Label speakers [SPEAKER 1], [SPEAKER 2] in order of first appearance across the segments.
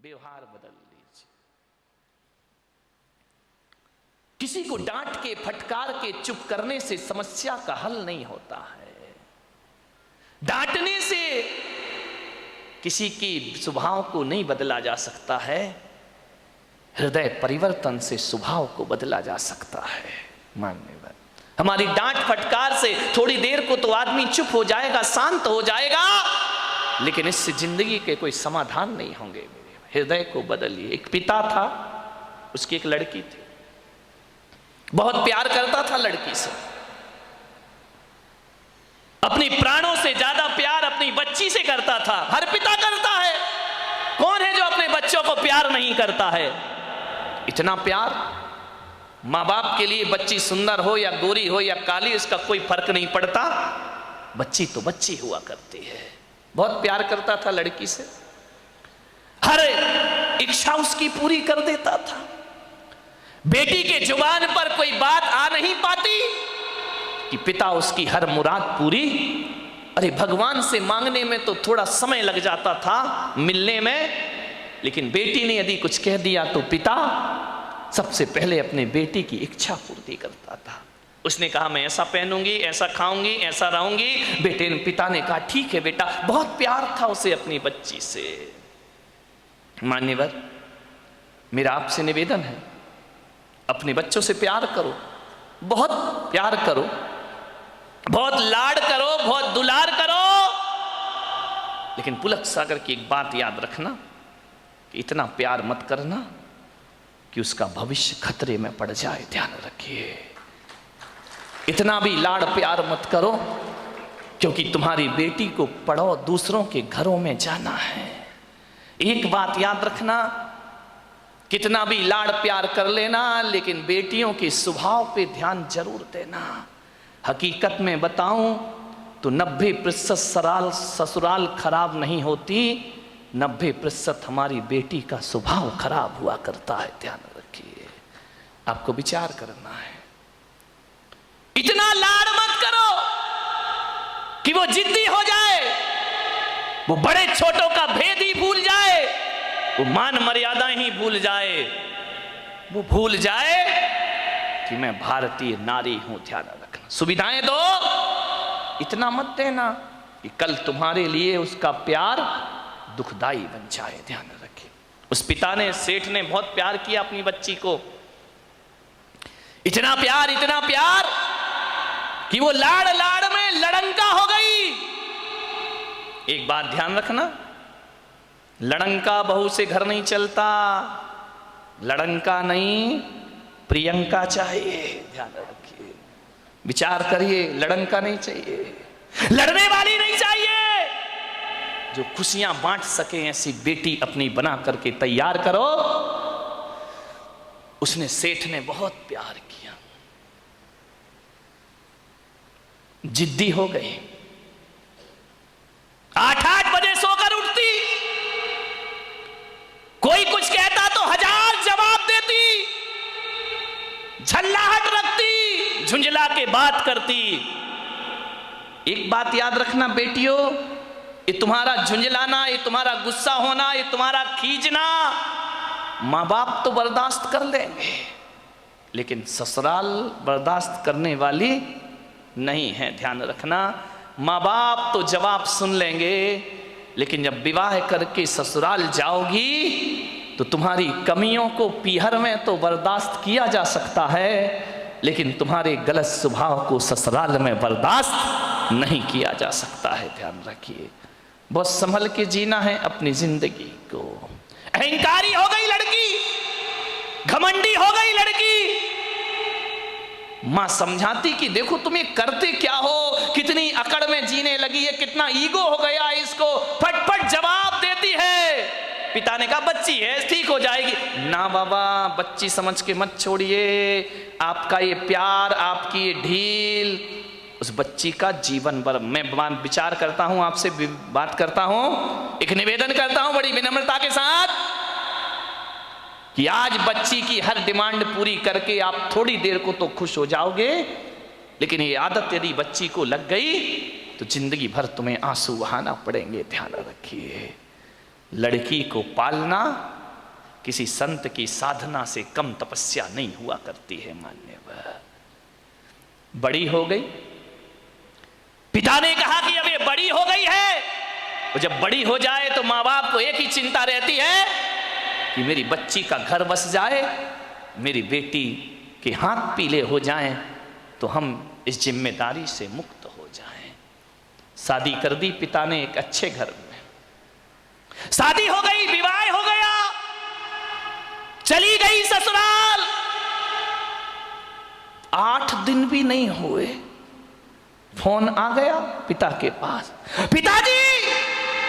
[SPEAKER 1] व्यवहार बदल लीजिए। किसी को डांट के, फटकार के, चुप करने से समस्या का हल नहीं होता है। डांटने से किसी की स्वभाव को नहीं बदला जा सकता है। हृदय परिवर्तन से स्वभाव को बदला जा सकता है। मान्यवर, हमारी डांट फटकार से थोड़ी देर को तो आदमी चुप हो जाएगा, शांत हो जाएगा, लेकिन इससे जिंदगी के कोई समाधान नहीं होंगे। मेरे हृदय को बदलिए। एक पिता था, उसकी एक लड़की थी, बहुत प्यार करता था लड़की से, अपनी प्राणों से ज्यादा प्यार अपनी बच्ची से करता था। हर पिता करता है, कौन है जो अपने बच्चों को प्यार नहीं करता है? इतना प्यार, माँ बाप के लिए बच्ची सुंदर हो या गोरी हो या काली, इसका कोई फर्क नहीं पड़ता, बच्ची तो बच्ची हुआ करती है। बहुत प्यार करता था लड़की से, हर इच्छा उसकी पूरी कर देता था। बेटी के जुबान पर कोई बात आ नहीं पाती कि पिता उसकी हर मुराद पूरी। अरे भगवान से मांगने में तो थोड़ा समय लग जाता था, मिलने में, लेकिन बेटी ने यदि कुछ कह दिया तो पिता सबसे पहले अपने बेटी की इच्छा पूर्ति करता था। उसने कहा मैं ऐसा पहनूंगी, ऐसा खाऊंगी, ऐसा रहूंगी। पिता ने कहा ठीक है बेटा। बहुत प्यार था उसे अपनी बच्ची से। मान्यवर, मेरा आपसे निवेदन है, अपने बच्चों से प्यार करो, बहुत प्यार करो, बहुत लाड करो, बहुत दुलार करो, लेकिन पुलक सागर की एक बात याद रखना कि इतना प्यार मत करना कि उसका भविष्य खतरे में पड़ जाए। ध्यान रखिए, इतना भी लाड़ प्यार मत करो, क्योंकि तुम्हारी बेटी को पढ़ो, दूसरों के घरों में जाना है। एक बात याद रखना, कितना भी लाड़ प्यार कर लेना, लेकिन बेटियों के स्वभाव पे ध्यान जरूर देना। हकीकत में बताऊं तो 90% ससुराल खराब नहीं होती, 90% हमारी बेटी का स्वभाव खराब हुआ करता है। ध्यान रखिए, आपको विचार करना है। इतना लाड़ मत करो कि वो जिद्दी हो जाए, वो बड़े छोटों का भेद ही भूल जाए, वो मान मर्यादा ही भूल जाए, वो भूल जाए कि मैं भारतीय नारी हूं। ध्यान रखना, सुविधाएं दो, इतना मत देना कि कल तुम्हारे लिए उसका प्यार दुखदाई बन जाए। ध्यान रखिए, उस पिता ने, सेठ ने बहुत प्यार किया अपनी बच्ची को, इतना प्यार कि वो लाड़ लाड़ में लड़ंका हो गई। एक बात ध्यान रखना, लड़ंका बहू से घर नहीं चलता, लड़ंका नहीं प्रियंका चाहिए। ध्यान रखिए, विचार करिए, लड़ंका नहीं चाहिए, लड़ने वाली नहीं चाहिए, जो खुशियां बांट सके ऐसी बेटी अपनी बना करके तैयार करो। उसने, सेठ ने बहुत प्यार किया, जिद्दी हो गई, 8-8 बजे सोकर उठती, कोई कुछ कहता तो 1000 जवाब देती, झल्लाहट रखती, झुंझला के बात करती। एक बात याद रखना बेटियों, ये तुम्हारा झुंझलाना, ये तुम्हारा गुस्सा होना, ये तुम्हारा खींचना माँ बाप तो बर्दाश्त कर लेंगे, लेकिन ससुराल बर्दाश्त करने वाली नहीं है। ध्यान रखना, माँ बाप तो जवाब सुन लेंगे, लेकिन जब विवाह करके ससुराल जाओगी तो तुम्हारी कमियों को पीहर में तो बर्दाश्त किया जा सकता है, लेकिन तुम्हारे गलत स्वभाव को ससुराल में बर्दाश्त नहीं किया जा सकता है। ध्यान रखिए, बहुत संभल के जीना है अपनी जिंदगी को। अहंकारी हो गई लड़की, घमंडी हो गई लड़की, मां समझाती कि देखो तुम ये करते क्या हो, कितनी अकड़ में जीने लगी है, कितना ईगो हो गया इसको, फटफट जवाब देती है। पिता ने कहा बच्ची है, ठीक हो जाएगी। ना बाबा, बच्ची समझ के मत छोड़िए, आपका ये प्यार, आपकी ये ढील उस बच्ची का जीवन भर। मैं विचार करता हूं, आपसे बात करता हूं, एक निवेदन करता हूं बड़ी विनम्रता के साथ कि आज बच्ची की हर डिमांड पूरी करके आप थोड़ी देर को तो खुश हो जाओगे, लेकिन ये आदत यदि बच्ची को लग गई तो जिंदगी भर तुम्हें आंसू बहाना पड़ेंगे। ध्यान रखिए, लड़की को पालना किसी संत की साधना से कम तपस्या नहीं हुआ करती है। मान्यवर बड़ी हो गई, पिता ने कहा कि अब ये बड़ी हो गई है, और जब बड़ी हो जाए तो माँ बाप को एक ही चिंता रहती है कि मेरी बच्ची का घर बस जाए, मेरी बेटी के हाथ पीले हो जाएं, तो हम इस जिम्मेदारी से मुक्त हो जाएं। शादी कर दी पिता ने एक अच्छे घर में, शादी हो गई, विवाह हो गया, चली गई ससुराल। 8 दिन भी नहीं हुए, फोन आ गया पिता के पास, पिताजी।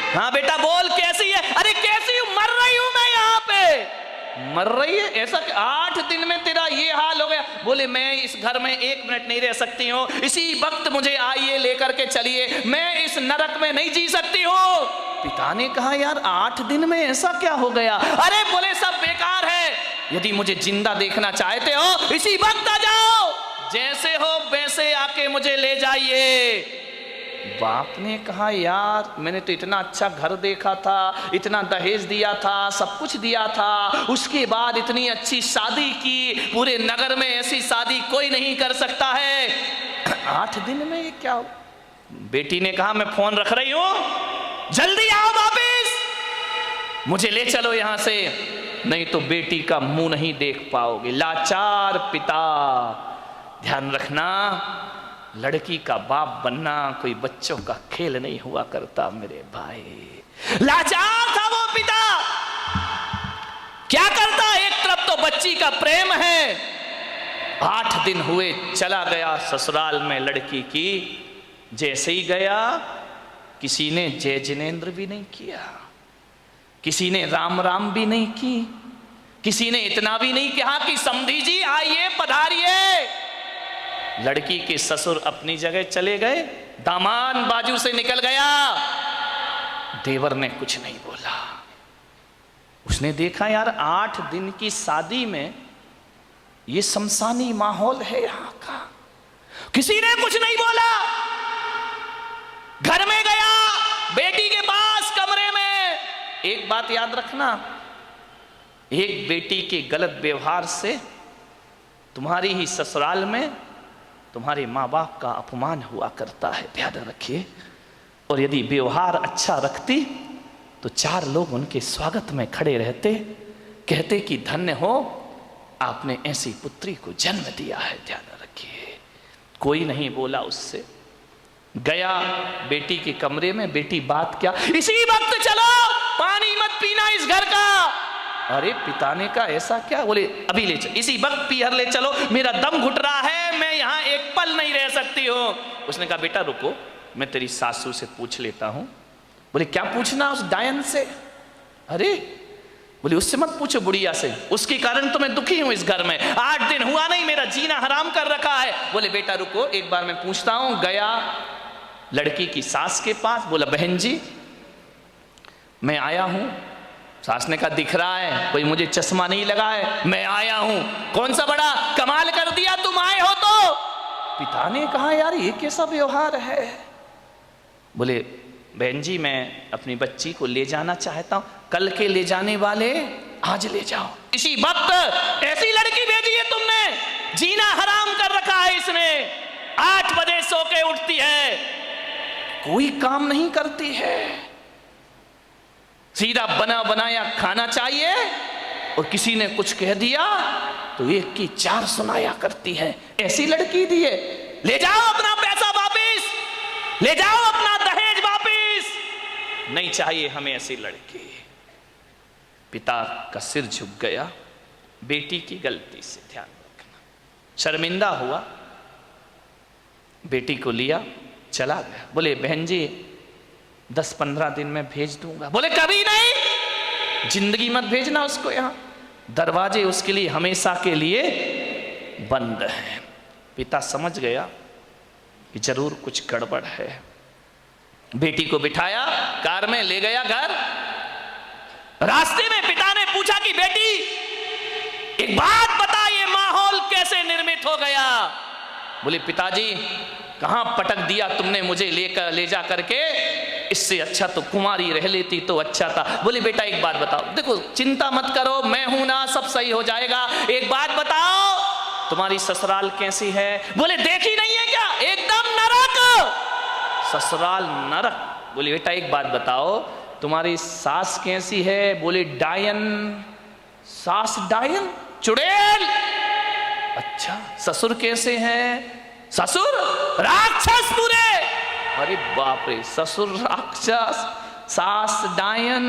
[SPEAKER 1] हाँ बेटा बोल, कैसी है? अरे कैसी हूं, मर रही हूं मैं यहाँ पे। मर रही है? ऐसा 8 दिन में तेरा ये हाल हो गया? बोले मैं इस घर में 1 मिनट नहीं रह सकती हूँ, इसी वक्त मुझे आइए लेकर के चलिए, मैं इस नरक में नहीं जी सकती हूँ। पिता ने कहा यार 8 दिन में ऐसा क्या हो गया? अरे बोले सब बेकार है, यदि मुझे जिंदा देखना चाहते हो इसी वक्त आ जाओ, जैसे हो वैसे आके मुझे ले जाइए। बाप ने कहा यार मैंने तो इतना अच्छा घर देखा था, इतना दहेज दिया था, सब कुछ दिया था, उसके बाद इतनी अच्छी शादी की, पूरे नगर में ऐसी शादी कोई नहीं कर सकता है, 8 दिन में ये क्या हो? बेटी ने कहा मैं फोन रख रही हूं, जल्दी आओ वापिस, मुझे ले चलो यहां से, नहीं तो बेटी का मुंह नहीं देख पाओगे। लाचार पिता। ध्यान रखना, लड़की का बाप बनना कोई बच्चों का खेल नहीं हुआ करता मेरे भाई। लाचार था वो पिता, क्या करता? एक तरफ तो बच्ची का प्रेम है, 8 दिन हुए चला गया ससुराल में लड़की की। जैसे ही गया किसी ने जय जिनेंद्र भी नहीं किया, किसी ने राम राम भी नहीं की, किसी ने इतना भी नहीं कहा कि समधी जी आइए पधारिए। लड़की के ससुर अपनी जगह चले गए, दामाद बाजू से निकल गया, देवर ने कुछ नहीं बोला। उसने देखा यार 8 दिन की शादी में ये शमशानी माहौल है यहां का, किसी ने कुछ नहीं बोला। घर में गया, बेटी के पास कमरे में। एक बात याद रखना, एक बेटी के गलत व्यवहार से तुम्हारी ही ससुराल में तुम्हारे माँ बाप का अपमान हुआ करता है, ध्यान रखिए। और यदि व्यवहार अच्छा रखती तो 4 लोग उनके स्वागत में खड़े रहते, कहते कि धन्य हो आपने ऐसी पुत्री को जन्म दिया है, ध्यान रखिए। कोई नहीं बोला उससे। गया बेटी के कमरे में, बेटी बात क्या, इसी वक्त चलो, पानी मत पीना इस घर का। अरे पिता ने कहा ऐसा क्या? बोले अभी ले चलो, इसी वक्त पीहर ले चलो, मेरा दम घुट रहा है, मैं यहाँ एक पल नहीं रह सकती हूँ। उसने कहा बेटा रुको, मैं तेरी सासू से पूछ लेता हूँ। बोले क्या पूछना उस डायन से? अरे बोले उससे मत पूछो, बुढ़िया से, उसके कारण तो मैं दुखी हूँ इस घर में, 8 दिन हुआ नहीं, मेरा जीना हराम कर रखा है। बोले बेटा रुको एक बार मैं पूछता हूँ। गया लड़की की सास के पास, बोला बहन जी मैं आया हूँ। सास ने कहा दिख रहा है, कोई मुझे चश्मा नहीं लगा है, मैं आया हूं। कौन सा बड़ा कमाल कर दिया तुम आए हो तो? पिता ने कहा यार ये कैसा व्यवहार है? बोले बहन जी मैं अपनी बच्ची को ले जाना चाहता हूं, कल के ले जाने वाले आज ले जाओ, इसी वक्त। ऐसी लड़की भेजी है तुमने, जीना हराम कर रखा है इसने, 8 बजे सो के उठती है, कोई काम नहीं करती है, सीधा बना बनाया खाना चाहिए, और किसी ने कुछ कह दिया तो 1 की 4 सुनाया करती है। ऐसी लड़की दी है, ले जाओ अपना पैसा वापिस, ले जाओ अपना दहेज वापिस, नहीं चाहिए हमें ऐसी लड़की। पिता का सिर झुक गया बेटी की गलती से, ध्यान रखना। शर्मिंदा हुआ, बेटी को लिया चला गया। बोले बहन जी 10-15 दिन में भेज दूंगा। बोले कभी नहीं, जिंदगी मत भेजना उसको यहाँ, दरवाजे उसके लिए हमेशा के लिए बंद हैं। पिता समझ गया कि जरूर कुछ गड़बड़ है। बेटी को बिठाया, कार में ले गया घर। रास्ते में पिता ने पूछा कि बेटी एक बात बता, ये माहौल कैसे निर्मित हो गया? बोले पिताजी कहां पटक दिया तुमने मुझे ले जा करके, इससे अच्छा तो कुंवारी रह लेती तो अच्छा था। बोले बेटा एक बात बताओ, देखो चिंता मत करो, मैं हूं ना, सब सही हो जाएगा। एक बात बताओ, तुम्हारी ससुराल कैसी है? बोले देखी नहीं है क्या, एकदम नरक, ससुराल नरक। बोले बेटा एक बात बताओ, तुम्हारी सास कैसी है? बोले डायन, सास डायन, चुड़ैल। अच्छा, ससुर कैसे हैं? ससुर राक्षस पूरे। अरे बाप रे, ससुर राक्षस, सास डायन।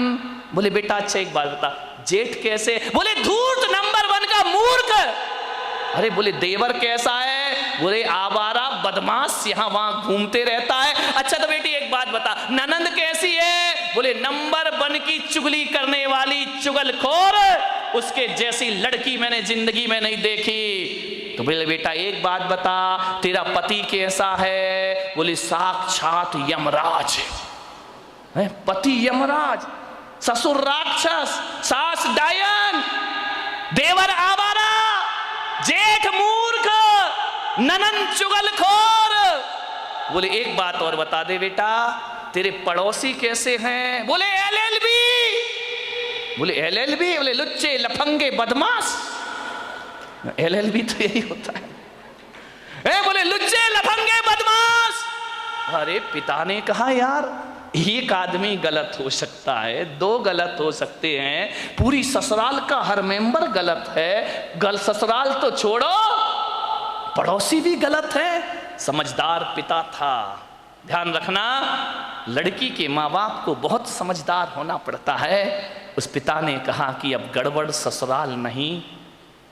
[SPEAKER 1] बोले बेटा अच्छा एक बात बता, जेठ कैसे? बोले धूर्त, नंबर 1 का मूर्ख। अरे बोले देवर कैसा है? बोले आवारा बदमाश, यहां वहां घूमते रहता है। अच्छा तो बेटी एक बात बता, ननंद कैसी है? बोले नंबर 1 की चुगली करने वाली चुगलखोर, उसके जैसी लड़की मैंने जिंदगी में नहीं देखी। तो बोले बेटा एक बात बता, तेरा पति कैसा है? बोले साक्षात यमराज है, पति यमराज, ससुर राक्षस, सास डायन, देवर आवारा, जेठ मूर्ख, ननंद चुगलखोर। बोले एक बात और बता दे बेटा, तेरे पड़ोसी कैसे हैं? बोले LLB। बोले LLB? बोले लुच्चे लफंगे बदमाश। LLB तो यही होता है। बोले लुच्चे लफंगे बदमाश। अरे पिता ने कहा यार एक आदमी गलत हो सकता है, 2 गलत हो सकते हैं, पूरी ससुराल का हर मेंबर गलत है। ससुराल तो छोड़ो, पड़ोसी भी गलत है। समझदार पिता था। ध्यान रखना, लड़की के माँ बाप को बहुत समझदार होना पड़ता है। उस पिता ने कहा कि अब गड़बड़ ससुराल नहीं,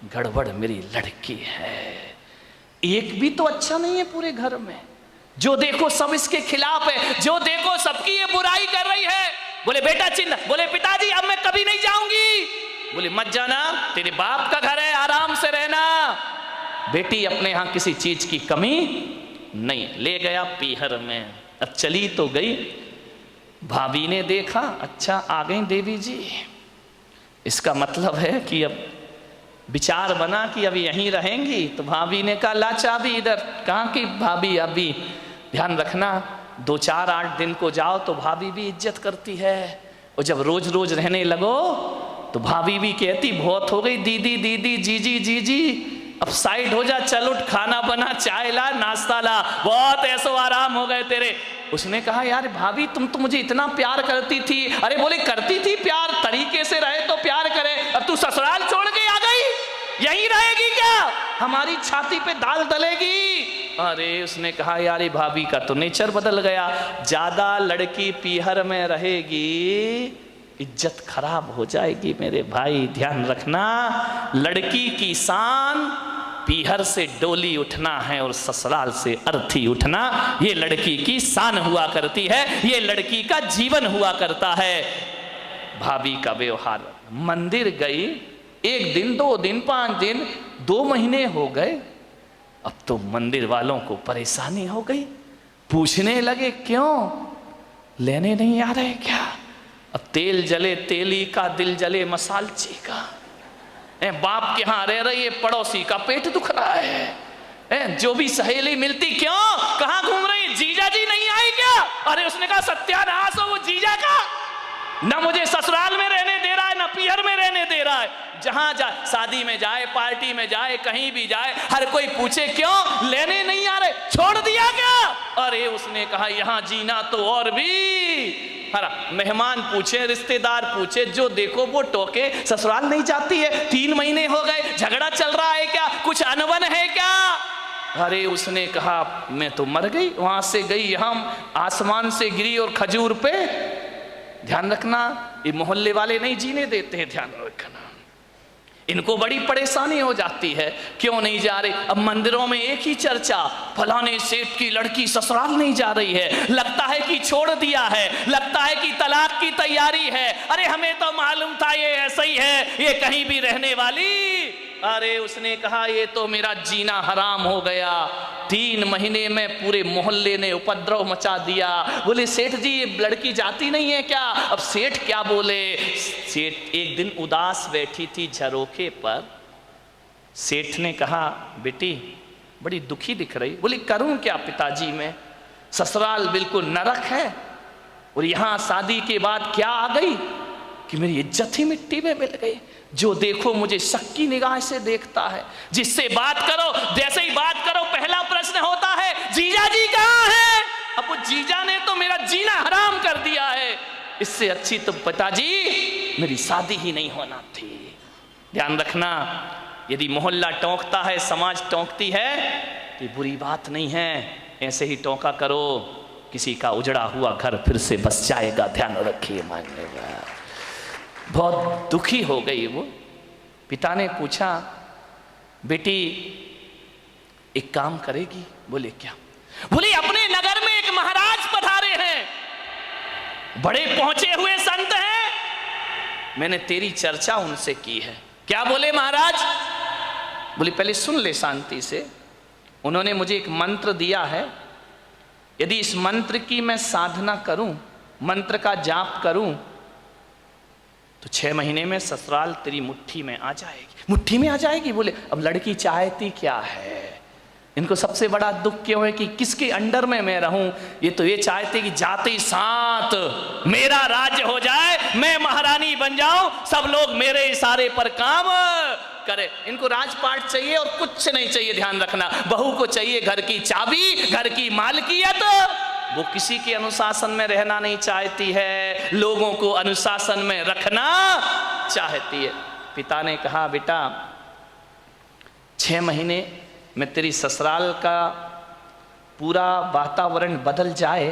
[SPEAKER 1] गड़बड़ मेरी लड़की है। एक भी तो अच्छा नहीं है पूरे घर में, जो देखो सब इसके खिलाफ है, जो देखो सबकी ये बुराई कर रही है। बोले बेटा चिंता, बोले पिताजी अब मैं कभी नहीं जाऊंगी। बोले मत जाना, तेरे बाप का घर है, आराम से रहना। बेटी अपने यहां किसी चीज की कमी नहीं। ले गया पीहर में। अब चली तो गई, भाभी ने देखा अच्छा आ गई देवी जी, इसका मतलब है कि अब विचार बना कि अभी यहीं रहेंगी। तो भाभी ने कहा ला चाबी इधर। कहाँ की भाभी? अभी ध्यान रखना, 2-4-8 दिन को जाओ तो भाभी भी इज्जत करती है, और जब रोज रोज रहने लगो तो भाभी भी कहती बहुत हो गई दीदी दीदी, जीजी जीजी, अब साइड हो जा, चल उठ, खाना बना, चाय ला, नाश्ता ला, बहुत ऐसो आराम हो गए तेरे। उसने कहा यार भाभी तुम तो मुझे इतना प्यार करती थी। अरे बोले करती थी प्यार, तरीके से रहे तो प्यार करे, अब तू ससुराल छोड़ के आ गई, यहीं रहेगी क्या? हमारी छाती पे दाल डलेगी। अरे उसने कहा यार भाभी का तो नेचर बदल गया, ज्यादा लड़की पीहर में रहेगी इज्जत खराब हो जाएगी। मेरे भाई ध्यान रखना, लड़की की शान पीहर से डोली उठना है और ससुराल से अर्थी उठना, ये लड़की की शान हुआ करती है, ये लड़की का जीवन हुआ करता है। भाभी का व्यवहार, मंदिर गई 1 दिन 2 दिन 5 दिन 2 महीने हो गए, अब तो मंदिर वालों को परेशानी हो गई, पूछने लगे क्यों लेने नहीं आ रहे क्या? अब तेल जले तेली का, दिल जले मसालची का। बाप के यहां रह रही है, पड़ोसी का पेट दुख रहा है। जो भी सहेली मिलती क्यों, कहां घूम रही है, जीजा जी नहीं आए क्या? अरे उसने कहा सत्यानाश हो वो जीजा का, ना मुझे ससुराल में रहने दे रहा है, ना पीहर में रहने दे रहा है। जहां जाए, शादी में जाए, पार्टी में जाए, कहीं भी जाए, हर कोई पूछे क्यों लेने नहीं आ रहे, छोड़ दिया क्या? अरे उसने कहा यहां जीना तो और भी हरा। मेहमान पूछे, रिश्तेदार पूछे, जो देखो वो टोके, ससुराल नहीं जाती है, 3 महीने हो गए, झगड़ा चल रहा है क्या, कुछ अनबन है क्या? अरे उसने कहा मैं तो मर गई, वहां से गई यहां, आसमान से गिरी और खजूर पे। ध्यान रखना, ये मोहल्ले वाले नहीं जीने देते हैं, ध्यान रखना, इनको बड़ी परेशानी हो जाती है, क्यों नहीं जा रहे? अब मंदिरों में एक ही चर्चा, फलाने सेठ की लड़की ससुराल नहीं जा रही है, लगता है कि छोड़ दिया है, लगता है कि तलाक की तैयारी है। अरे हमें तो मालूम था ये ऐसा ही है, ये कहीं भी रहने वाली। अरे उसने कहा ये तो मेरा जीना हराम हो गया, 3 महीने में पूरे मोहल्ले ने उपद्रव मचा दिया। बोले सेठ जी ये लड़की जाती नहीं है क्या? अब सेठ क्या बोले? सेठ एक दिन उदास बैठी थी झरोखे पर, सेठ ने कहा बेटी बड़ी दुखी दिख रही। बोली करूं क्या पिताजी मैं, ससुराल बिल्कुल नरक है। और यहां शादी के बाद क्या आ गई कि मेरी इज्जत ही मिट्टी में मिल गई। जो देखो मुझे शक की निगाह से देखता है, जिससे बात करो जैसे ही बात करो पहला प्रश्न होता है जीजा जी कहां है। अब वो जीजा ने तो मेरा जीना हराम कर दिया है, इससे अच्छी तो पिताजी मेरी शादी ही नहीं होना थी। ध्यान रखना, यदि मोहल्ला टोंकता है, समाज टोंकती है, तो बुरी बात नहीं है, ऐसे ही टोंका करो, किसी का उजड़ा हुआ घर फिर से बस जाएगा। ध्यान रखिए, मानिएगा। बहुत दुखी हो गई वो। पिता ने पूछा बेटी एक काम करेगी? बोले क्या? बोले अपने नगर में एक महाराज पधारे हैं, बड़े पहुंचे हुए संत हैं, मैंने तेरी चर्चा उनसे की है। क्या बोले महाराज? बोले पहले सुन ले शांति से। उन्होंने मुझे एक मंत्र दिया है, यदि इस मंत्र की मैं साधना करूं, मंत्र का जाप करूं, तो 6 महीने में ससुराल तेरी मुट्ठी में आ जाएगी। मुट्ठी में आ जाएगी? बोले अब लड़की चाहती क्या है? इनको सबसे बड़ा दुख क्यों है कि किसके अंडर में मैं रहूं? ये तो ये चाहते कि जाते ही साथ मेरा राज्य हो जाए, मैं महारानी बन जाऊं, सब लोग मेरे इशारे पर काम करे। इनको राजपाट चाहिए और कुछ नहीं चाहिए। ध्यान रखना, बहू को चाहिए घर की चाबी, घर की मालकियत। वो किसी के अनुशासन में रहना नहीं चाहती है, लोगों को अनुशासन में रखना चाहती है। पिता ने कहा बेटा 6 महीने में तेरी ससुराल का पूरा वातावरण बदल जाए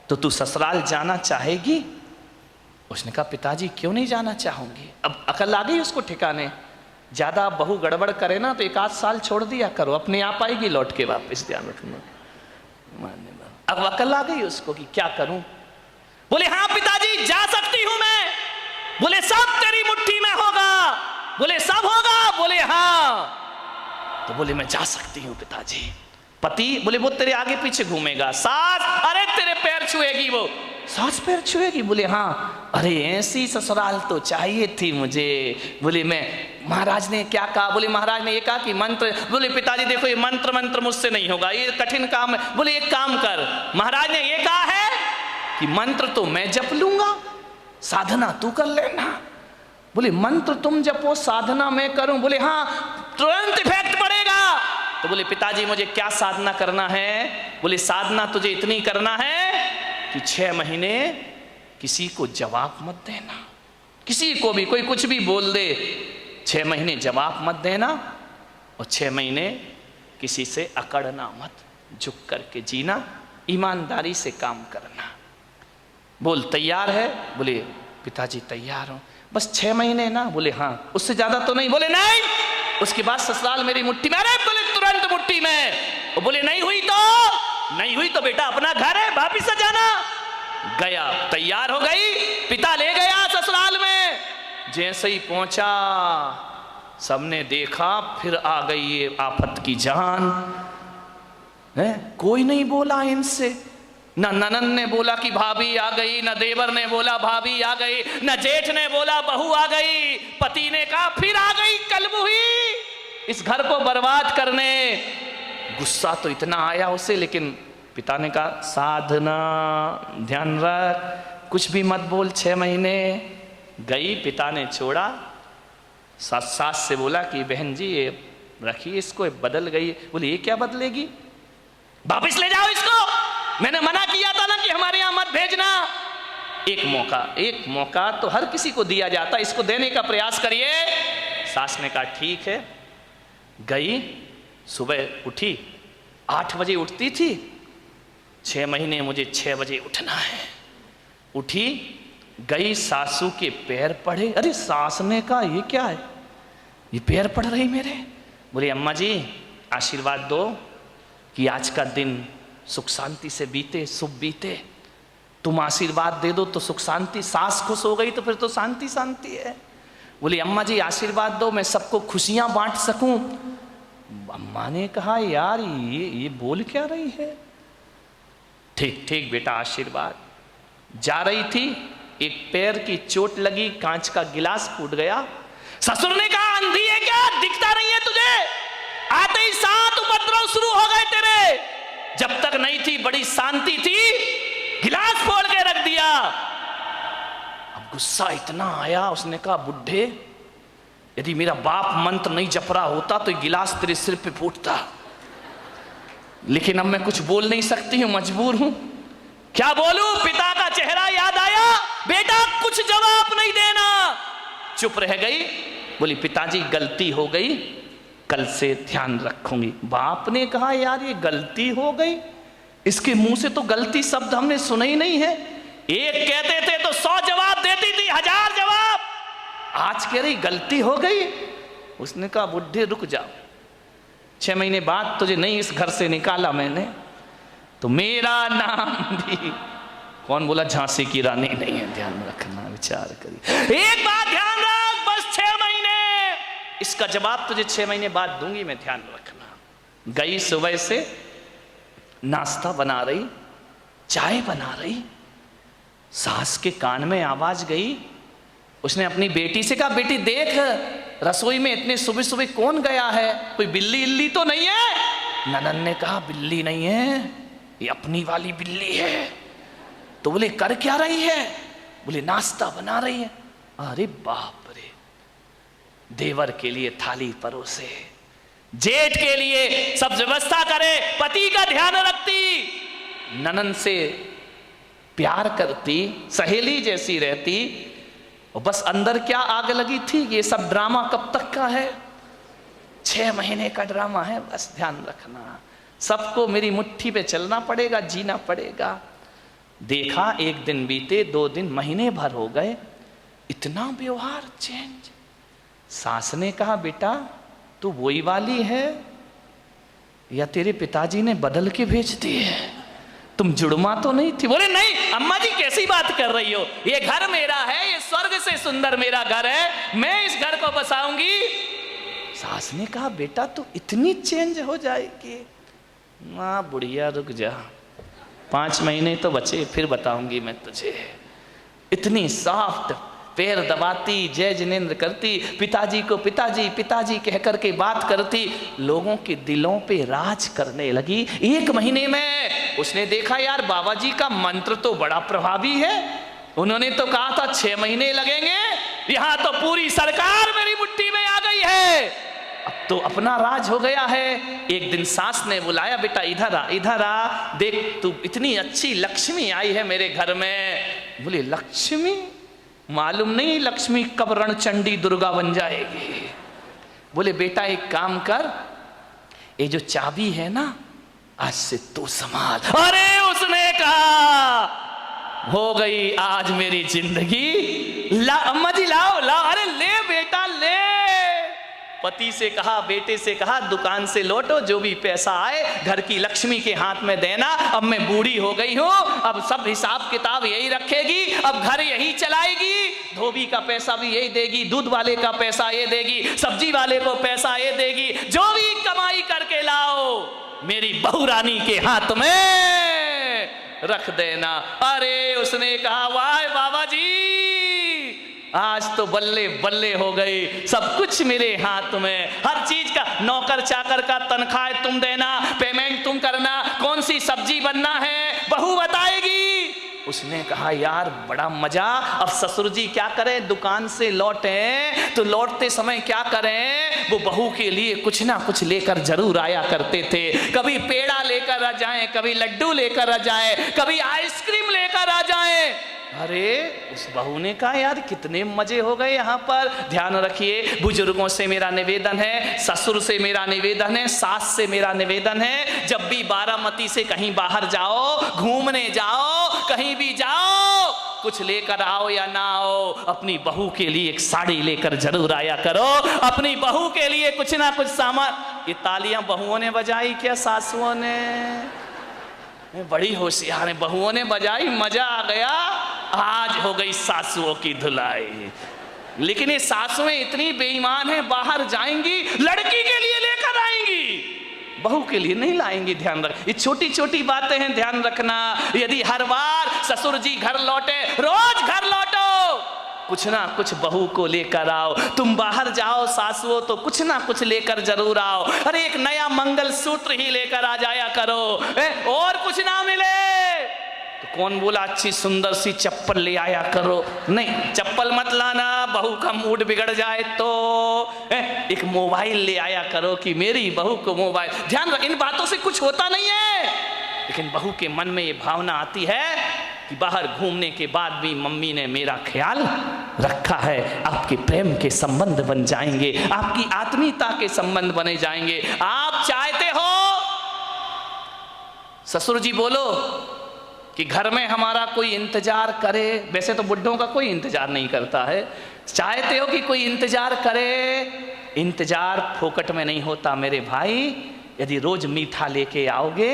[SPEAKER 1] तो तू ससुराल जाना चाहेगी? उसने कहा पिताजी क्यों नहीं जाना चाहूंगी। अब अकल आ गई उसको ठिकाने। ज्यादा बहू गड़बड़ करे ना तो 1 आध साल छोड़ दिया करो, अपने आप आएगी लौट के वापस। ध्यान रखना। अब अकल आ गई उसको कि क्या करूं। बोले हाँ पिताजी जा सकती हूं मैं। बोले सब तेरी मुट्ठी में होगा। बोले सब होगा? बोले हाँ। तो बोले मैं जा सकती हूं पिताजी। पति? बोले वो तेरे आगे पीछे घूमेगा। सास? अरे तेरे पैर छुएगी वो। सास पैर छुएगी? बोले हाँ। अरे ऐसी ससुराल तो चाहिए थी मुझे। बोले मैं, महाराज ने क्या कहा? बोले महाराज ने ये कहा कि मंत्र। बोले पिताजी देखो ये मंत्र मुझसे नहीं होगा, ये कठिन काम है। बोले एक काम कर, महाराज ने ये कहा है कि मंत्र तो मैं जप लूंगा, साधना तू कर लेना। बोले मंत्र तुम जपो, साधना मैं करूं? बोले हाँ, तुरंत इफेक्ट पड़ेगा। तो बोले पिताजी मुझे क्या साधना करना है? बोले साधना तुझे इतनी करना है कि 6 महीने किसी को जवाब मत देना, किसी को भी कोई कुछ भी बोल दे, 6 महीने जवाब मत देना, और 6 महीने किसी से अकड़ना मत, झुक करके जीना, ईमानदारी से काम करना। बोल तैयार है? बोले पिताजी तैयार हूं, बस 6 महीने ना। बोले हाँ। उससे ज्यादा तो नहीं? बोले नहीं, उसके बाद ससुराल मेरी मुट्ठी में। अरे बोले तुरंत मुट्ठी में। वो बोले नहीं हुई तो बेटा अपना घर है, वापिस से जाना। गया, तैयार हो गई, पिता ले गया ससुराल में। जैसे ही पहुंचा सबने देखा, फिर आ गई ये आफत की जान है। कोई नहीं बोला इनसे, न ननन ने बोला कि भाभी आ गई, न देवर ने बोला भाभी आ गई, न जेठ ने बोला बहू आ गई। पति ने कहा फिर आ गई कलमुही इस घर को बर्बाद करने। गुस्सा तो इतना आया उसे, लेकिन पिता ने कहा साधना, ध्यान रख, कुछ भी मत बोल। 6 महीने गई, पिता ने छोड़ा। सास से बोला कि बहन जी ये रखिए इसको, ये बदल गई। बोले ये क्या बदलेगी, वापिस ले जाओ इसको, मैंने मना किया था ना कि हमारे यहां मत भेजना। एक मौका तो हर किसी को दिया जाता, इसको देने का प्रयास करिए। सास ने कहा ठीक है। गई, सुबह उठी, 8 बजे उठती थी, 6 महीने मुझे 6 बजे उठना है। उठी, गई, सासू के पैर पड़े। अरे सास ने कहा ये क्या है, ये पैर पड़ रही मेरे। बोले अम्मा जी आशीर्वाद दो कि आज का दिन सुख शांति से बीते, शुभ बीते। तुम आशीर्वाद दे दो तो सुख शांति। सास खुश हो गई तो फिर तो शांति शांति है। बोली अम्मा जी आशीर्वाद दो मैं सबको खुशियां बांट सकूं। अम्मा ने कहा यार ये बोल क्या रही है। ठीक ठीक बेटा आशीर्वाद। जा रही थी, एक पैर की चोट लगी, कांच का गिलास फूट गया। ससुर ने कहा अंधी है क्या, दिखता नहीं है तुझे? आते ही 7 उपद्रव शुरू हो गए तेरे। जब तक नहीं थी बड़ी शांति थी, गिलास फोड़ के रख फेंक दिया। अब गुस्सा इतना आया, उसने कहा बुढ़े, यदि मेरा बाप मंत्र नहीं जप रहा होता तो गिलास तेरे सिर पे फूटता, लेकिन अब मैं कुछ बोल नहीं सकती हूं, मजबूर हूं। क्या बोलूं? पिता का चेहरा याद आया, बेटा कुछ जवाब नहीं देना। चुप रह गई। बोली पिताजी गलती हो गई, कल से ध्यान रखूंगी। बाप ने कहा यार ये गलती हो गई, इसके मुंह से तो गलती शब्द हमने सुना ही नहीं है। एक कहते थे तो 100 जवाब देती थी, 1000 जवाब। आज कह रही गलती हो गई। उसने कहा बुढ़े रुक जाओ, 6 महीने बाद तुझे नहीं इस घर से निकाला मैंने तो मेरा नाम भी, कौन बोला झांसी की रानी नहीं है, ध्यान रखना, विचार करिए। एक बात ध्यान रख, बस 6 महीने, इसका जवाब तुझे 6 महीने बाद दूंगी मैं, ध्यान रखना। गई सुबह से नाश्ता बना रही, चाय बना रही, सास के कान में आवाज गई। उसने अपनी बेटी से कहा बेटी देख रसोई में इतने सुबह सुबह कौन गया है, कोई बिल्ली इल्ली तो नहीं है? ननन ने कहा बिल्ली नहीं है, ये अपनी वाली बिल्ली है। तो बोले कर क्या रही है? बोले नाश्ता बना रही है। अरे बाप रे, देवर के लिए थाली परोसे, जेठ के लिए सब व्यवस्था करे, पति का ध्यान रखती, ननन से प्यार करती, सहेली जैसी रहती। और बस अंदर क्या आग लगी थी, ये सब ड्रामा कब तक का है? 6 महीने का ड्रामा है, बस ध्यान रखना। सबको मेरी मुट्ठी पे चलना पड़ेगा, जीना पड़ेगा। देखा 1 दिन बीते, 2 दिन, महीने भर हो गए, इतना व्यवहार चेंज। सास ने कहा बेटा तू वही वाली है या तेरे पिताजी ने बदल के भेज दी है, तुम जुड़मा तो नहीं थी? बोले नहीं अम्मा जी कैसी बात कर रही हो, ये घर मेरा है, ये स्वर्ग से सुंदर मेरा घर है, मैं इस घर को बसाऊंगी। सास ने कहा बेटा तू इतनी चेंज हो जाएगी? माँ बुढ़िया रुक जा, 5 महीने तो बचे, फिर बताऊंगी मैं तुझे। इतनी सॉफ्ट, पैर दबाती, जय जिनेंद्र करती, पिताजी को पिताजी पिताजी कह करके बात करती, लोगों के दिलों पे राज करने लगी। 1 महीने में उसने देखा यार बाबा जी का मंत्र तो बड़ा प्रभावी है, उन्होंने तो कहा था 6 महीने लगेंगे, यहां तो पूरी सरकार मेरी मुट्ठी में आ गई है, अब तो अपना राज हो गया है। एक दिन सास ने बुलाया बेटा इधर आ, इधर आ, देख तू इतनी अच्छी लक्ष्मी आई है मेरे घर में। बोले लक्ष्मी? मालूम नहीं लक्ष्मी कब रणचंडी दुर्गा बन जाएगी। बोले बेटा एक काम कर, ये जो चाबी है ना आज से तू संभाल। अरे उसने कहा हो गई आज मेरी जिंदगी। ला अम्मा जी लाओ लाओ, अरे ले बेटा ले। पति से कहा, बेटे से कहा दुकान से लौटो, जो भी पैसा आए घर की लक्ष्मी के हाथ में देना, अब मैं बूढ़ी हो गई हूं, अब सब हिसाब किताब यही रखेगी, अब घर यही चलाएगी, धोबी का पैसा भी यही देगी, दूध वाले का पैसा ये देगी, सब्जी वाले को पैसा ये देगी, जो भी कमाई करके लाओ मेरी बहू रानी के हाथ में रख देना। अरे उसने कहा वाह बाबा जी आज तो बल्ले बल्ले हो गई, सब कुछ मेरे हाथ में, हर चीज का, नौकर चाकर का तनख्वाह तुम देना, पेमेंट तुम करना, कौन सी सब्जी बनना है बहू बताएगी। उसने कहा यार बड़ा मजा। अब ससुर जी क्या करें, दुकान से लौटे तो लौटते समय क्या करें, वो बहू के लिए कुछ ना कुछ लेकर जरूर आया करते थे। कभी पेड़ा लेकर आ जाए, कभी लड्डू लेकर आ जाए, कभी आइसक्रीम लेकर आ जाए। अरे उस बहू ने कहा यार कितने मजे हो गए यहाँ पर। ध्यान रखिए, बुजुर्गों से मेरा निवेदन है, ससुर से मेरा निवेदन है, सास से मेरा निवेदन है, जब भी बारामती से कहीं बाहर जाओ, घूमने जाओ, कहीं भी जाओ, कुछ लेकर आओ या ना आओ, अपनी बहू के लिए एक साड़ी लेकर जरूर आया करो, अपनी बहू के लिए कुछ ना कुछ सामान। ये तालियां बहुओं ने बजाई क्या सासुओं ने? बड़ी होशियार है, बहुओं ने बजाई, मजा आ गया। आज हो गई सासुओं की धुलाई। लेकिन ये सासुएं इतनी बेईमान हैं, बाहर जाएंगी लड़की के लिए लेकर आएंगी, बहू के लिए नहीं लाएंगी। ध्यान रख, ये छोटी छोटी बातें हैं, ध्यान रखना। यदि हर बार ससुर जी घर लौटे, रोज घर लौटो, कुछ ना कुछ बहू को लेकर आओ। तुम बाहर जाओ सासुओं तो कुछ ना कुछ लेकर जरूर आओ। अरे एक नया मंगलसूत्र ही लेकर आ जाया करो, और कुछ ना मिले तो कौन बोला अच्छी सुंदर सी चप्पल ले आया करो? नहीं, चप्पल मत लाना, बहू का मूड बिगड़ जाए तो। एक मोबाइल ले आया करो कि मेरी बहू को मोबाइल। ध्यान रख, इन बातों से कुछ होता नहीं है, लेकिन बहू के मन में ये भावना आती है कि बाहर घूमने के बाद भी मम्मी ने मेरा ख्याल रखा है। आपके प्रेम के संबंध बन जाएंगे, आपकी आत्मीयता के संबंध बने जाएंगे। आप चाहते हो ससुर जी बोलो कि घर में हमारा कोई इंतजार करे? वैसे तो बुड्ढों का कोई इंतजार नहीं करता है। चाहते हो कि कोई इंतजार करे? इंतजार फोकट में नहीं होता मेरे भाई। यदि रोज मीठा लेके आओगे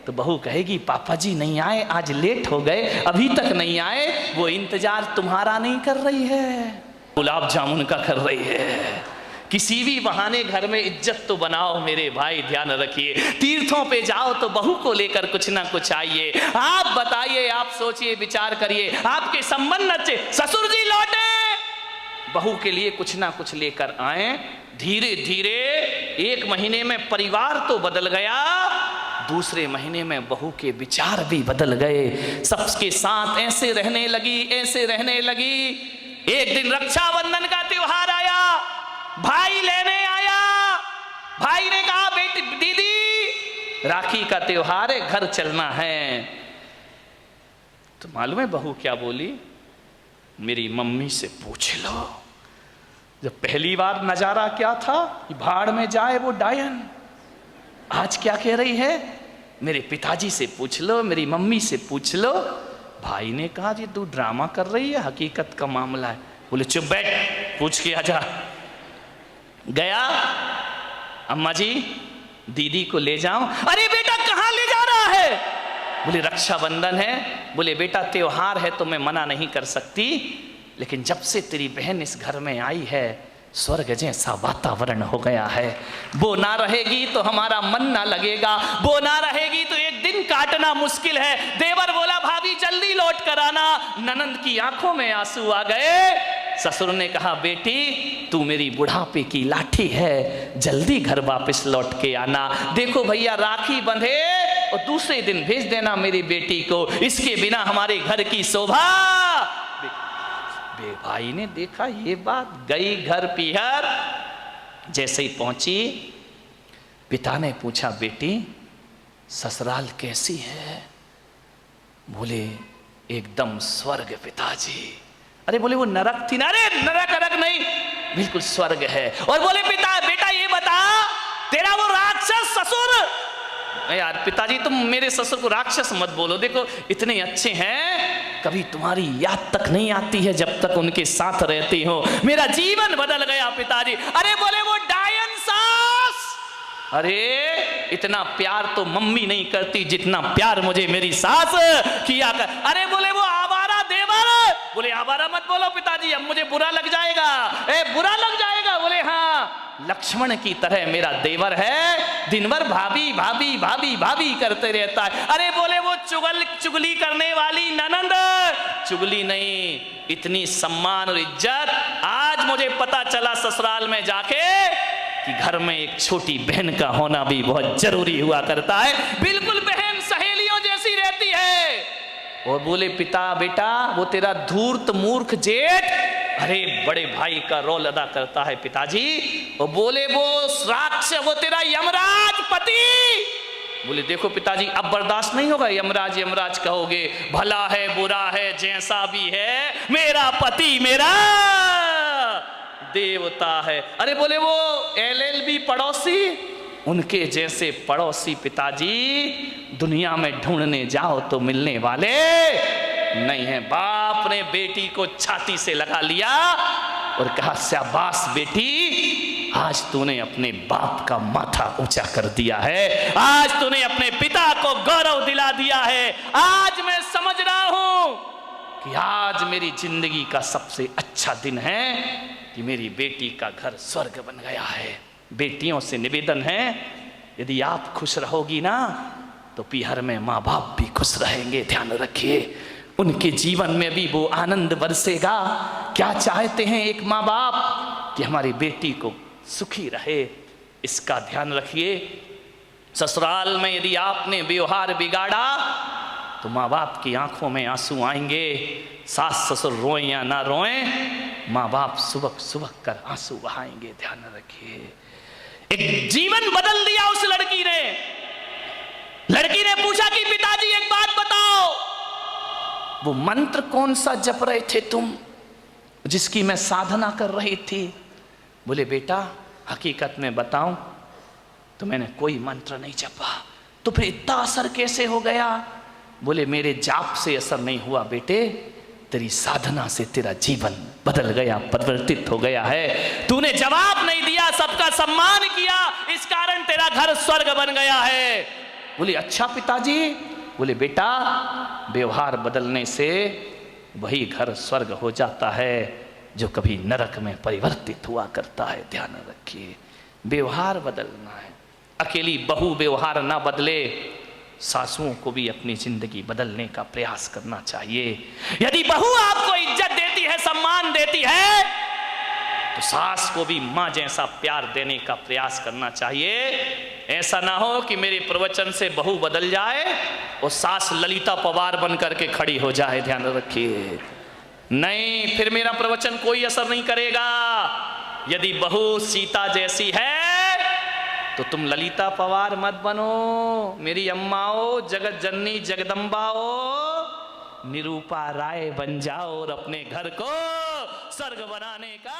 [SPEAKER 1] तो बहू कहेगी पापा जी नहीं आए, आज लेट हो गए, अभी तक नहीं आए। वो इंतजार तुम्हारा नहीं कर रही है, गुलाब जामुन का कर रही है। किसी भी बहाने घर में इज्जत तो बनाओ मेरे भाई, ध्यान रखिए। तीर्थों पे जाओ तो बहू को लेकर कुछ ना कुछ आइए। आप बताइए, आप सोचिए, विचार करिए, आपके संबंध अच्छे, ससुर जी लौटे, बहू के लिए कुछ ना कुछ लेकर आए। धीरे धीरे 1 महीने में परिवार तो बदल गया, दूसरे महीने में बहू के विचार भी बदल गए। सबके साथ ऐसे रहने लगी, ऐसे रहने लगी। एक दिन रक्षाबंधन का त्योहार आया, भाई लेने आया। भाई ने कहा बेटी दीदी राखी का त्योहार है, घर चलना है। तो मालूम है बहू क्या बोली? मेरी मम्मी से पूछ लो। जब पहली बार नजारा क्या था, भाड़ में जाए वो डायन। आज क्या कह रही है? मेरे पिताजी से पूछ लो, मेरी मम्मी से पूछ लो। भाई ने कहा जी तू ड्रामा कर रही है, हकीकत का मामला है। बोले चुप बैठ, पूछ के आजा। गया, अम्मा जी दीदी को ले जाऊं। अरे बेटा कहां ले जा रहा है? बोले रक्षाबंधन है। बोले बेटा त्योहार है तो मैं मना नहीं कर सकती, लेकिन जब से तेरी बहन इस घर में आई है स्वर्ग जैसा वातावरण हो गया है। वो ना रहेगी तो हमारा मन ना लगेगा, वो ना रहेगी तो एक दिन काटना मुश्किल है। देवर बोला भाभी जल्दी लौट कर आना। ननंद की आंखों में आंसू आ गए। ससुर ने कहा बेटी तू मेरी बुढ़ापे की लाठी है, जल्दी घर वापस लौट के आना। देखो भैया राखी बंधे और दूसरे दिन भेज देना मेरी बेटी को, इसके बिना हमारे घर की शोभा। भाई ने देखा ये बात, गई घर पीहर। जैसे ही पहुंची पिता ने पूछा बेटी ससुराल कैसी है? बोले एकदम स्वर्ग पिताजी। अरे बोले वो नरक थी ना? अरे नरक नरक नहीं, बिल्कुल स्वर्ग है। और बोले पिता बेटा ये बता तेरा वो राक्षस ससुर। यार पिताजी तुम मेरे ससुर को राक्षस मत बोलो, देखो इतने अच्छे हैं, कभी तुम्हारी याद तक नहीं आती है जब तक उनके साथ रहती हो। मेरा जीवन बदल गया पिताजी। अरे बोले वो डायन सास। अरे इतना प्यार तो मम्मी नहीं करती जितना प्यार मुझे मेरी सास किया कर। अरे बोले वो आवारा देवर। बोले आवारा मत बोलो पिताजी, अब मुझे बुरा लग जाएगा। बुरा लग जाएगा? बोले हाँ लक्ष्मण की तरह मेरा देवर है, दिन भर भाभी भाभी भाभी भाभी करते रहता है। अरे बोले वो चुगली करने वाली ननंद। चुगली नहीं, इतनी सम्मान और इज्जत। आज मुझे पता चला ससुराल में जाके कि घर में एक छोटी बहन का होना भी बहुत जरूरी हुआ करता है। बिल्कुल बहन सहेलियों जैसी रहती है। और बोले पिता बेटा वो तेरा धूर्त मूर्ख जेठ अरे बड़े भाई का रोल अदा करता है पिताजी। और बोले वो राक्षस वो तेरा यमराज पति। बोले देखो पिताजी अब बर्दाश्त नहीं होगा, यमराज यमराज कहोगे, भला है बुरा है जैसा भी है, मेरा पति मेरा देवता है। अरे बोले वो LLB पड़ोसी, उनके जैसे पड़ोसी पिताजी दुनिया में ढूंढने जाओ तो मिलने वाले नहीं है। बाप ने बेटी को छाती से लगा लिया और कहा शाबाश बेटी, आज तूने अपने बाप का माथा ऊंचा कर दिया है, आज तूने अपने पिता को गौरव दिला दिया है। आज मैं समझ रहा हूं कि आज मेरी जिंदगी का सबसे अच्छा दिन है कि मेरी बेटी का घर स्वर्ग बन गया है। बेटियों से निवेदन है यदि आप खुश रहोगी ना तो पीहर में माँ बाप भी खुश रहेंगे। ध्यान रखिए उनके जीवन में भी वो आनंद बरसेगा। क्या चाहते हैं एक माँ बाप कि हमारी बेटी को सुखी रहे, इसका ध्यान रखिए। ससुराल में यदि आपने व्यवहार बिगाड़ा तो माँ बाप की आंखों में आंसू आएंगे, सास ससुर रोएं या ना रोएं, माँ बाप सुबह सुबह कर आंसू बहाएंगे। ध्यान रखिए। एक जीवन बदल दिया उस लड़की ने। लड़की ने पूछा कि पिताजी एक बात बताओ, वो मंत्र कौन सा जप रहे थे तुम, जिसकी मैं साधना कर रही थी? बोले बेटा हकीकत में बताऊं तो मैंने कोई मंत्र नहीं जपा। तो फिर इतना असर कैसे हो गया? बोले मेरे जाप से असर नहीं हुआ बेटे, तेरी साधना से तेरा जीवन बदल गया, परिवर्तित हो गया है। तूने जवाब नहीं दिया, सबका सम्मान किया, इस कारण तेरा घर स्वर्ग बन गया है। बोले अच्छा पिताजी। बोले बेटा व्यवहार बदलने से वही घर स्वर्ग हो जाता है जो कभी नरक में परिवर्तित हुआ करता है। ध्यान रखिए, व्यवहार बदलना है। अकेली बहू व्यवहार ना बदले, सासुओं को भी अपनी जिंदगी बदलने का प्रयास करना चाहिए। यदि बहू आपको इज्जत देती है, सम्मान देती है, तो सास को भी मां जैसा प्यार देने का प्रयास करना चाहिए। ऐसा ना हो कि मेरे प्रवचन से बहू बदल जाए और सास ललिता पवार बन करके खड़ी हो जाए। ध्यान रखिए, नहीं, फिर मेरा प्रवचन कोई असर नहीं करेगा। यदि बहू सीता जैसी है तो तुम ललिता पवार मत बनो, मेरी अम्माओ, जगत जननी जगदम्बाओ, निरूपा राय बन जाओ और अपने घर को स्वर्ग बनाने का